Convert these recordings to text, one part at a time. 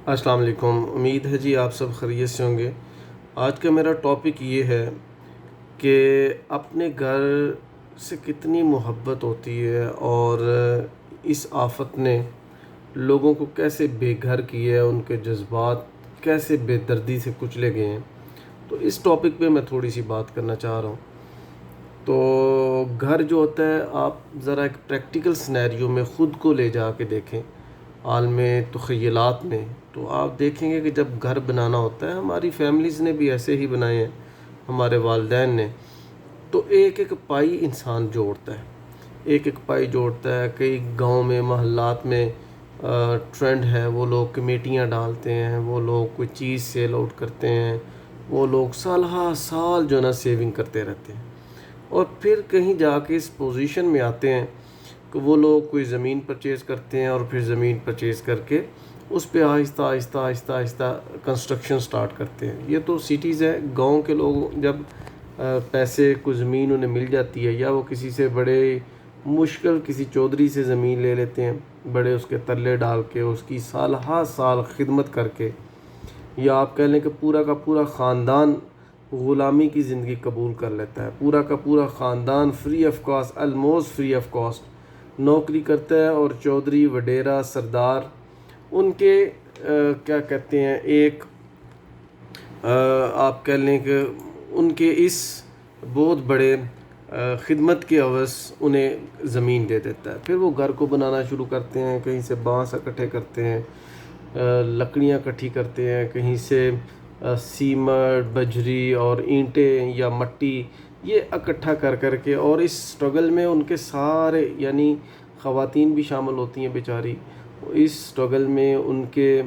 السلام علیکم، امید ہے جی آپ سب خیریت سے ہوں گے۔ آج کا میرا ٹاپک یہ ہے کہ اپنے گھر سے کتنی محبت ہوتی ہے اور اس آفت نے لوگوں کو کیسے بے گھر کیا ہے، ان کے جذبات کیسے بے دردی سے کچلے گئے ہیں۔ تو اس ٹاپک پہ میں تھوڑی سی بات کرنا چاہ رہا ہوں۔ تو گھر جو ہوتا ہے، آپ ذرا ایک پریکٹیکل سنیریو میں خود کو لے جا کے دیکھیں، عالم تخیلات میں، تو آپ دیکھیں گے کہ جب گھر بنانا ہوتا ہے، ہماری فیملیز نے بھی ایسے ہی بنائے ہیں، ہمارے والدین نے، تو ایک ایک پائی انسان جوڑتا ہے، ایک ایک پائی جوڑتا ہے۔ کئی گاؤں میں، محلات میں ٹرینڈ ہے، وہ لوگ کمیٹیاں ڈالتے ہیں، وہ لوگ کوئی چیز سیل آؤٹ کرتے ہیں، وہ لوگ سال ہا سال جو ہے نا سیونگ کرتے رہتے ہیں، اور پھر کہیں جا کے اس پوزیشن میں آتے ہیں کہ وہ لوگ کوئی زمین پرچیز کرتے ہیں، اور پھر زمین پرچیز کر کے اس پہ آہستہ آہستہ آہستہ آہستہ کنسٹرکشن سٹارٹ کرتے ہیں۔ یہ تو سٹیز ہے، گاؤں کے لوگ جب پیسے کوئی زمین انہیں مل جاتی ہے، یا وہ کسی سے بڑے مشکل کسی چودھری سے زمین لے لیتے ہیں، بڑے اس کے تلے ڈال کے، اس کی سال ہا سال خدمت کر کے، یا آپ کہہ لیں کہ پورا کا پورا خاندان غلامی کی زندگی قبول کر لیتا ہے، پورا کا پورا خاندان free of cost, almost free of cost نوکری کرتا ہے، اور چودھری وڈیرا سردار ان کے کیا کہتے ہیں، ایک آپ کہہ لیں کہ ان کے اس بہت بڑے خدمت کے عوض انہیں زمین دے دیتا ہے۔ پھر وہ گھر کو بنانا شروع کرتے ہیں، کہیں سے بانس اکٹھے کرتے ہیں، لکڑیاں اکٹھی کرتے ہیں، کہیں سے سیمنٹ، بجری اور اینٹیں یا مٹی یہ اکٹھا کر کر کے، اور اس سٹرگل میں ان کے سارے، یعنی خواتین بھی شامل ہوتی ہیں بیچاری، اس سٹرگل میں ان کے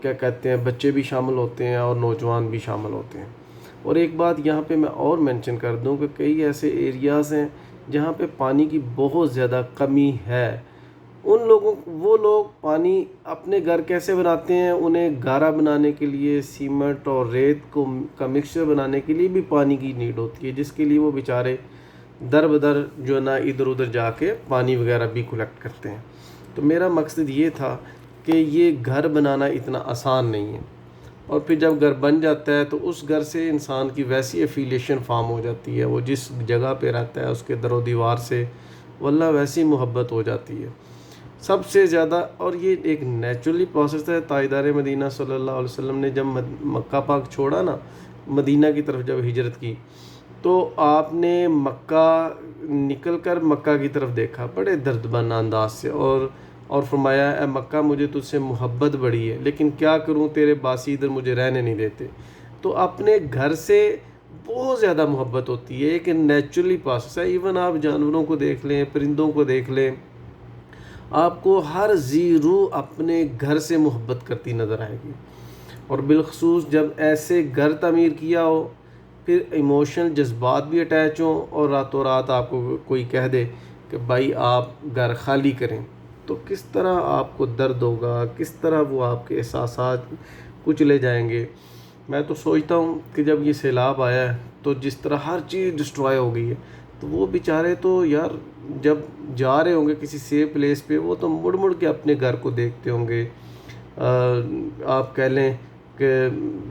کیا کہتے ہیں بچے بھی شامل ہوتے ہیں، اور نوجوان بھی شامل ہوتے ہیں۔ اور ایک بات یہاں پہ میں اور مینشن کر دوں کہ کئی ایسے ایریاز ہیں جہاں پہ پانی کی بہت زیادہ کمی ہے۔ وہ لوگ پانی اپنے گھر کیسے بناتے ہیں؟ انہیں گارا بنانے کے لیے، سیمنٹ اور ریت کا مکسچر بنانے کے لیے بھی پانی کی نیڈ ہوتی ہے، جس کے لیے وہ بیچارے در بدر جو ہے نا ادھر ادھر جا کے پانی وغیرہ بھی کلیکٹ کرتے ہیں۔ تو میرا مقصد یہ تھا کہ یہ گھر بنانا اتنا آسان نہیں ہے، اور پھر جب گھر بن جاتا ہے تو اس گھر سے انسان کی ویسی ایفیلیشن فارم ہو جاتی ہے، وہ جس جگہ پہ رہتا ہے اس کے در و دیوار سے واللہ ویسی محبت ہو جاتی ہے سب سے زیادہ۔ اور یہ ایک نیچرلی پروسیس ہے۔ تاجدار مدینہ صلی اللہ علیہ وسلم نے جب مکہ پاک چھوڑا نا، مدینہ کی طرف جب ہجرت کی، تو آپ نے مکہ نکل کر مکہ کی طرف دیکھا بڑے دردمند انداز سے، اور فرمایا اے مکہ، مجھے تجھ سے محبت بڑی ہے، لیکن کیا کروں، تیرے باسی ادھر مجھے رہنے نہیں دیتے۔ تو اپنے گھر سے بہت زیادہ محبت ہوتی ہے، ایک نیچرلی پروسیس ہے۔ ایون آپ جانوروں کو دیکھ لیں، پرندوں کو دیکھ لیں، آپ کو ہر ذی روح اپنے گھر سے محبت کرتی نظر آئے گی، اور بالخصوص جب ایسے گھر تعمیر کیا ہو، پھر ایموشنل جذبات بھی اٹیچ ہوں، اور راتوں رات آپ کو کوئی کہہ دے کہ بھائی آپ گھر خالی کریں، تو کس طرح آپ کو درد ہوگا، کس طرح وہ آپ کے احساسات کچلے جائیں گے۔ میں تو سوچتا ہوں کہ جب یہ سیلاب آیا ہے تو جس طرح ہر چیز ڈسٹرائے ہو گئی ہے، تو وہ بیچارے تو یار جب جا رہے ہوں گے کسی سیف پلیس پہ، وہ تو مڑ مڑ کے اپنے گھر کو دیکھتے ہوں گے۔ آپ کہہ لیں کہ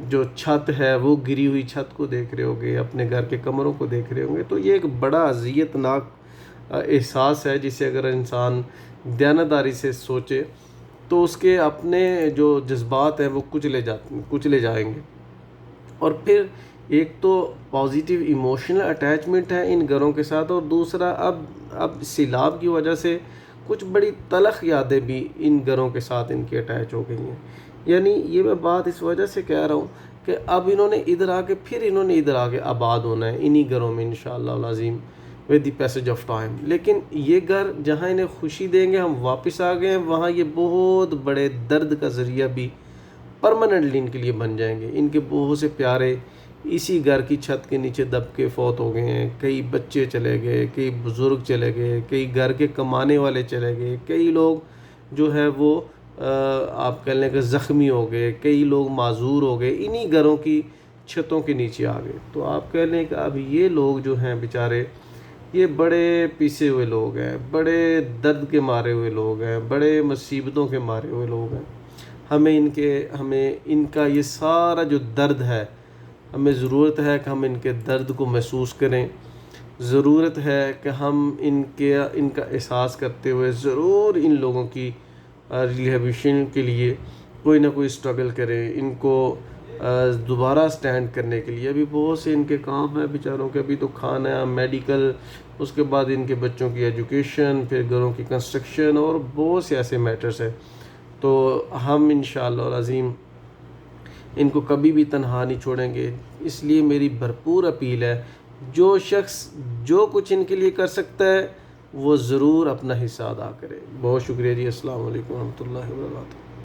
جو چھت ہے وہ گری ہوئی چھت کو دیکھ رہے ہوں گے، اپنے گھر کے کمروں کو دیکھ رہے ہوں گے۔ تو یہ ایک بڑا اذیت ناک احساس ہے، جسے اگر انسان دیانتداری سے سوچے تو اس کے اپنے جو جذبات ہیں وہ کچلے جائیں گے۔ اور پھر ایک تو پازیٹیو ایموشنل اٹیچمنٹ ہے ان گھروں کے ساتھ، اور دوسرا اب سیلاب کی وجہ سے کچھ بڑی تلخ یادیں بھی ان گھروں کے ساتھ ان کی اٹیچ ہو گئی ہیں۔ یعنی یہ میں بات اس وجہ سے کہہ رہا ہوں کہ اب انہوں نے ادھر آ کے آباد ہونا ہے انہی گھروں میں انشاءاللہ العظیم with the passage of time. لیکن یہ گھر جہاں انہیں خوشی دیں گے، ہم واپس آ گئے ہیں، وہاں یہ بہت بڑے درد کا ذریعہ بھی پرماننٹلی ان کے لیے بن جائیں گے۔ ان کے بہت سے پیارے اسی گھر کی چھت کے نیچے دب کے فوت ہو گئے ہیں، کئی بچے چلے گئے، کئی بزرگ چلے گئے، کئی گھر کے کمانے والے چلے گئے، کئی لوگ جو ہے وہ آپ کہہ لیں کہ زخمی ہو گئے، کئی لوگ معذور ہو گئے، انہی گھروں کی چھتوں کے نیچے آ گئے۔ تو آپ کہہ لیں کہ اب یہ لوگ جو ہیں بیچارے، یہ بڑے پیسے ہوئے لوگ ہیں، بڑے درد کے مارے ہوئے لوگ ہیں، بڑے مصیبتوں کے مارے ہوئے لوگ ہیں۔ ہمیں ان کا یہ سارا جو درد ہے، ہمیں ضرورت ہے کہ ہم ان کے درد کو محسوس کریں، ضرورت ہے کہ ہم ان کا احساس کرتے ہوئے ضرور ان لوگوں کی ریہیبلیٹیشن کے لیے کوئی نہ کوئی اسٹرگل کریں، ان کو دوبارہ سٹینڈ کرنے کے لیے۔ ابھی بہت سے ان کے کام ہیں بیچاروں کے، ابھی تو کھانا، میڈیکل، اس کے بعد ان کے بچوں کی ایجوکیشن، پھر گھروں کی کنسٹرکشن اور بہت سے ایسے میٹرز ہیں۔ تو ہم انشاءاللہ العظیم ان کو کبھی بھی تنہا نہیں چھوڑیں گے۔ اس لیے میری بھرپور اپیل ہے، جو شخص جو کچھ ان کے لیے کر سکتا ہے وہ ضرور اپنا حصہ ادا کرے۔ بہت شکریہ جی، السلام علیکم ورحمۃ اللہ وبرکاتہ۔